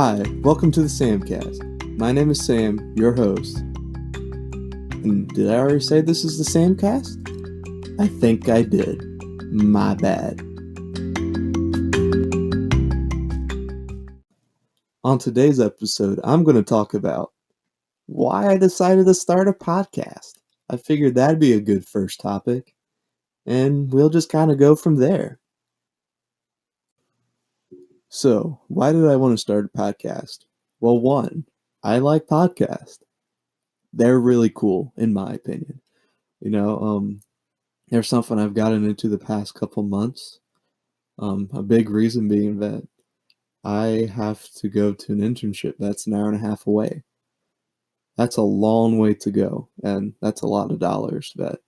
Hi, welcome to the SamCast. My name is Sam, your host. And did I already say this is the SamCast? I think I did. My bad. On today's episode, I'm going to talk about why I decided to start a podcast. I figured that'd be a good first topic, and we'll just kind of go from there. So, why did I want to start a podcast? Well, one, I like podcasts. They're really cool, in my opinion. There's something I've gotten into the past couple months. A big reason being that I have to go to an internship that's an hour and a half away. That's a long way to go, and that's a lot of dollars that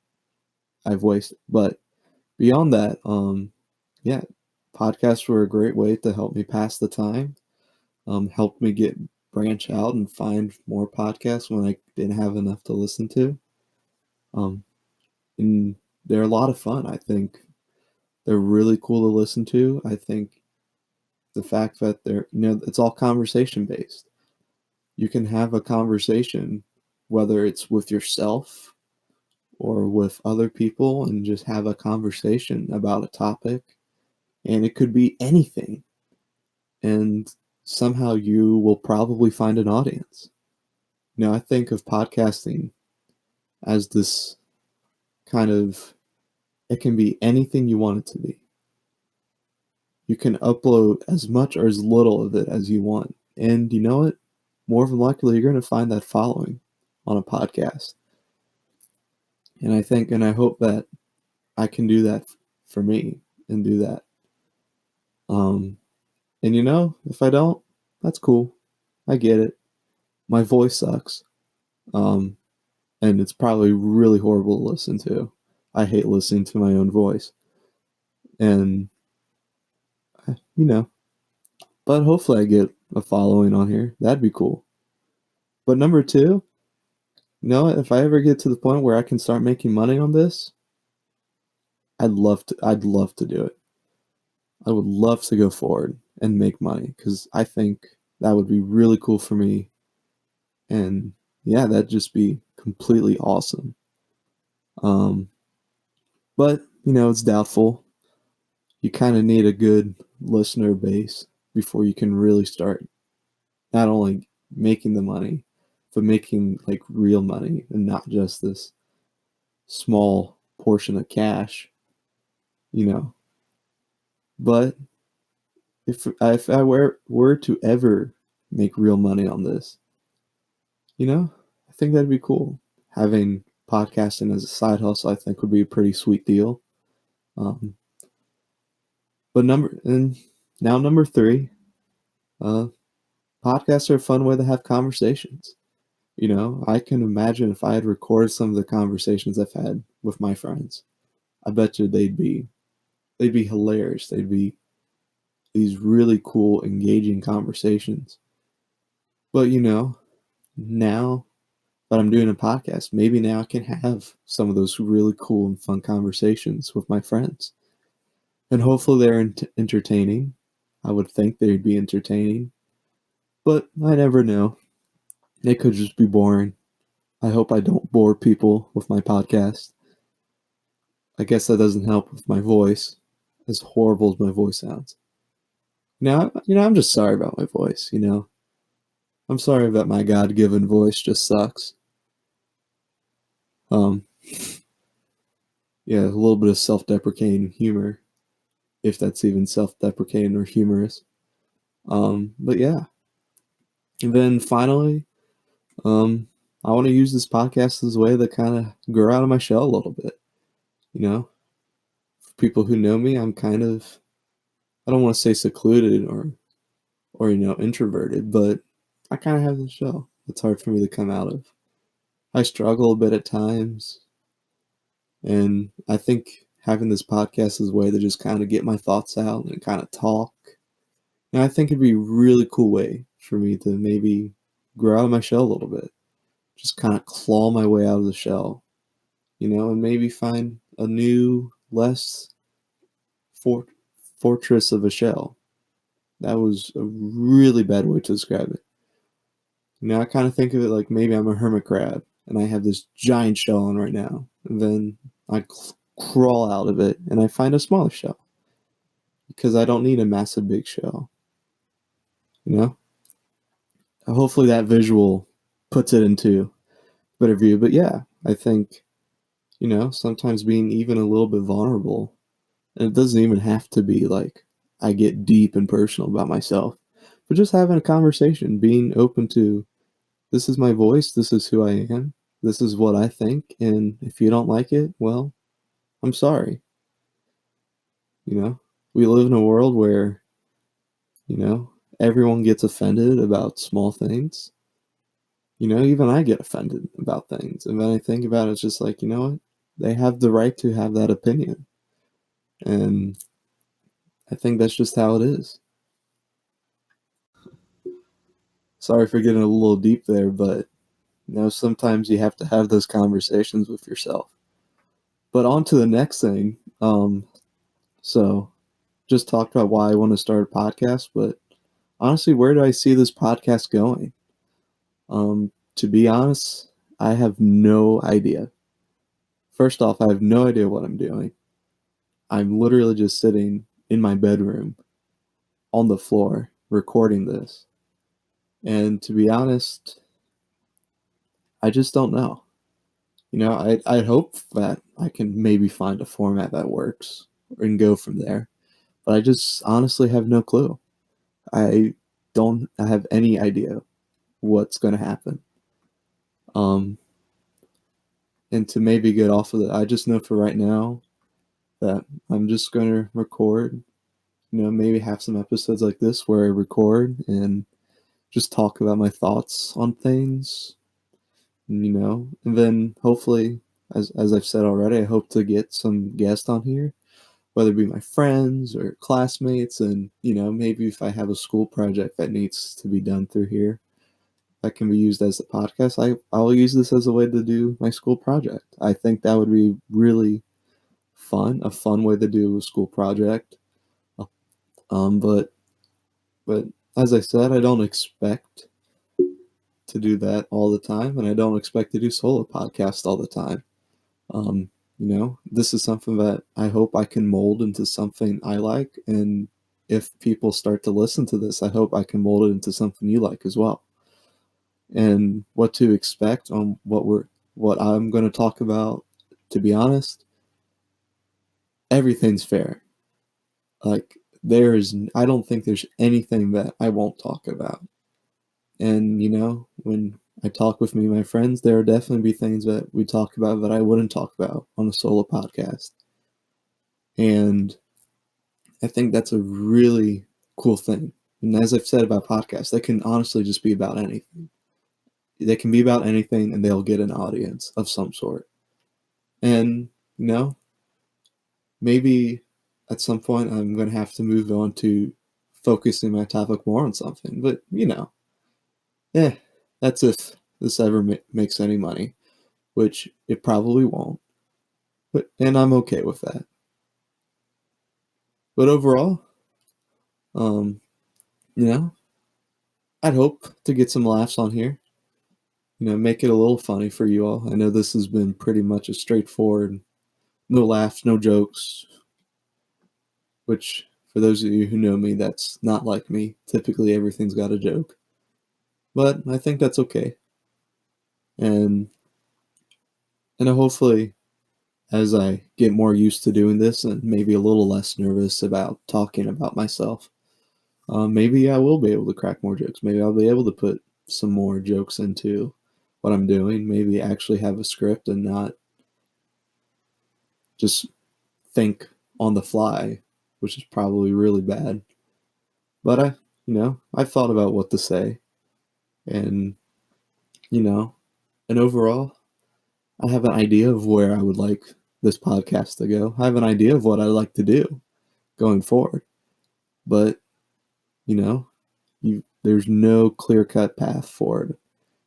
I've wasted. But beyond that, yeah, podcasts were a great way to help me pass the time, helped me branch out and find more podcasts when I didn't have enough to listen to. And they're a lot of fun. I think they're really cool to listen to. I think the fact that it's all conversation based. You can have a conversation, whether it's with yourself or with other people, and just have a conversation about a topic. And it could be anything. And somehow you will probably find an audience. I think of podcasting as this kind of, it can be anything you want it to be. You can upload as much or as little of it as you want. And you know what? More than likely, you're going to find that following on a podcast. And I hope that I can do that for me and do that. And if I don't, that's cool. I get it. My voice sucks. And it's probably really horrible to listen to. I hate listening to my own voice. And, but hopefully I get a following on here. That'd be cool. But number two, if I ever get to the point where I can start making money on this, I'd love to do it. I would love to go forward and make money, because I think that would be really cool for me. And yeah, that'd just be completely awesome. But it's doubtful. You kind of need a good listener base before you can really start not only making the money, but making like real money and not just this small portion of cash, But if I were to ever make real money on this, I think that'd be cool. Having podcasting as a side hustle, I think, would be a pretty sweet deal. But number three, podcasts are a fun way to have conversations. I can imagine if I had recorded some of the conversations I've had with my friends, I bet you they'd be hilarious. They'd be these really cool, engaging conversations. But now that I'm doing a podcast, maybe now I can have some of those really cool and fun conversations with my friends. And hopefully they're entertaining. I would think they'd be entertaining. But I never know. It could just be boring. I hope I don't bore people with my podcast. I guess that doesn't help with my voice, as horrible as my voice sounds. I'm just sorry about my voice, I'm sorry that my God-given voice just sucks. Yeah, a little bit of self-deprecating humor, if that's even self-deprecating or humorous. But yeah. And then finally, I want to use this podcast as a way to kind of grow out of my shell a little bit. For people who know me, I'm kind of, I don't want to say secluded or introverted, but I kind of have this shell. It's hard for me to come out of. I struggle a bit at times, and I think having this podcast is a way to just kind of get my thoughts out and kind of talk. And I think it'd be a really cool way for me to maybe grow out of my shell a little bit. Just kind of claw my way out of the shell, and maybe find a new, less fortress of a shell. That was a really bad way to describe it. I kind of think of it like maybe I'm a hermit crab and I have this giant shell on right now. And then I crawl out of it and I find a smaller shell because I don't need a massive big shell. You know? Hopefully that visual puts it into better view. But yeah, I think, sometimes being even a little bit vulnerable, and it doesn't even have to be like I get deep and personal about myself, but just having a conversation, being open to this is my voice, this is who I am, this is what I think, and if you don't like it, well, I'm sorry. You know, we live in a world where, you know, everyone gets offended about small things. Even I get offended about things. And then I think about it, it's just like, you know what? They have the right to have that opinion. And I think that's just how it is. Sorry for getting a little deep there, but sometimes you have to have those conversations with yourself. But on to the next thing. So just talked about why I want to start a podcast, but honestly, where do I see this podcast going? To be honest, I have no idea. First off, I have no idea what I'm doing. I'm literally just sitting in my bedroom on the floor recording this. And to be honest, I just don't know. I hope that I can maybe find a format that works and go from there. But I just honestly have no clue. I don't have any idea what's going to happen. Um, and to maybe get off of it, I just know for right now that I'm just going to record, maybe have some episodes like this where I record and just talk about my thoughts on things, and then hopefully, as I've said already, I hope to get some guests on here, whether it be my friends or classmates, and, maybe if I have a school project that needs to be done through here, that can be used as a podcast. I'll use this as a way to do my school project. I think that would be really fun, a fun way to do a school project. But as I said, I don't expect to do that all the time, and I don't expect to do solo podcasts all the time. This is something that I hope I can mold into something I like, and if people start to listen to this, I hope I can mold it into something you like as well. And what to expect on what I'm going to talk about, to be honest, everything's fair. Like I don't think there's anything that I won't talk about. And when I talk with me and my friends, there will definitely be things that we talk about that I wouldn't talk about on a solo podcast. And I think that's a really cool thing. And as I've said about podcasts, they can honestly just be about anything. They can be about anything and they'll get an audience of some sort. And, maybe at some point I'm going to have to move on to focusing my topic more on something. But, that's if this ever makes any money, which it probably won't. And I'm okay with that. But overall, um, I'd hope to get some laughs on here. Make it a little funny for you all. I know this has been pretty much a straightforward, no laughs, no jokes, which for those of you who know me, that's not like me. Typically, everything's got a joke. But I think that's okay. And hopefully, as I get more used to doing this and maybe a little less nervous about talking about myself, maybe I will be able to crack more jokes. Maybe I'll be able to put some more jokes into what I'm doing. Maybe actually have a script and not just think on the fly, which is probably really bad. But I've thought about what to say, and and overall, I have an idea of where I would like this podcast to go. I have an idea of what I'd like to do going forward. But, there's no clear-cut path forward.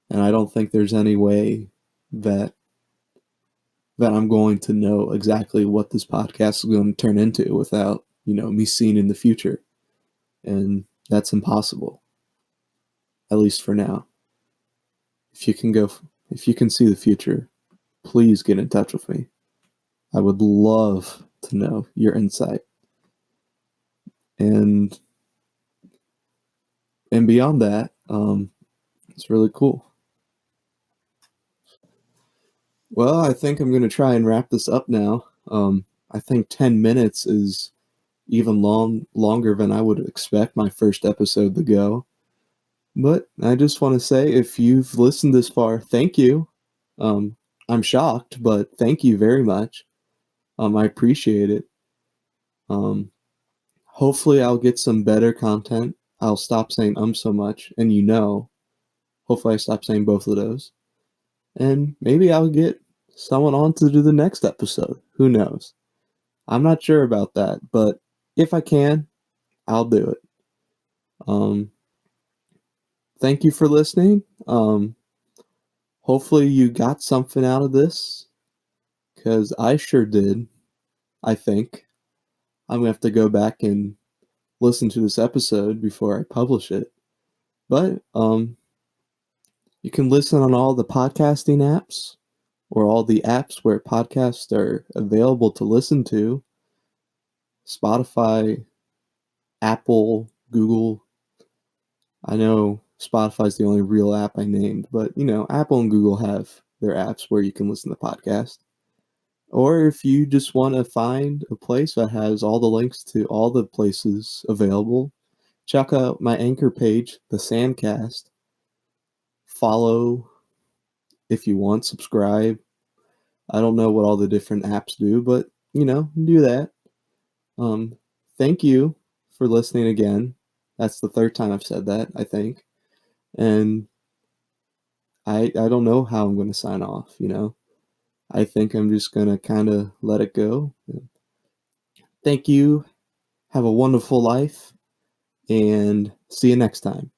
And I don't think there's any way that I'm going to know exactly what this podcast is going to turn into without, me seeing in the future. And that's impossible, at least for now. If you can go, if you can see the future, please get in touch with me. I would love to know your insight. And beyond that, it's really cool. Well, I think I'm gonna try and wrap this up now. I think 10 minutes is even longer than I would expect my first episode to go. But I just want to say, if you've listened this far, thank you. Um, I'm shocked, but thank you very much. I appreciate it. Um, Hopefully, I'll get some better content. I'll stop saying so much, and hopefully, I stop saying both of those. And maybe I'll get someone on to do the next episode. Who knows? I'm not sure about that, but if I can, I'll do it. Um, Thank you for listening. Hopefully, you got something out of this, because I sure did. I think I'm gonna have to go back and listen to this episode before I publish it. But you can listen on all the podcasting apps, or all the apps where podcasts are available to listen to. Spotify, Apple, Google. I know Spotify's the only real app I named, but Apple and Google have their apps where you can listen to podcasts. Or if you just want to find a place that has all the links to all the places available, check out my Anchor page, the SamCast. Follow if you want, subscribe. I don't know what all the different apps do, but do that. Um, Thank you for listening again. That's the third time I've said that, I think. And I don't know how I'm going to sign off. I think I'm just going to kind of let it go. Thank you. Have a wonderful life, and see you next time.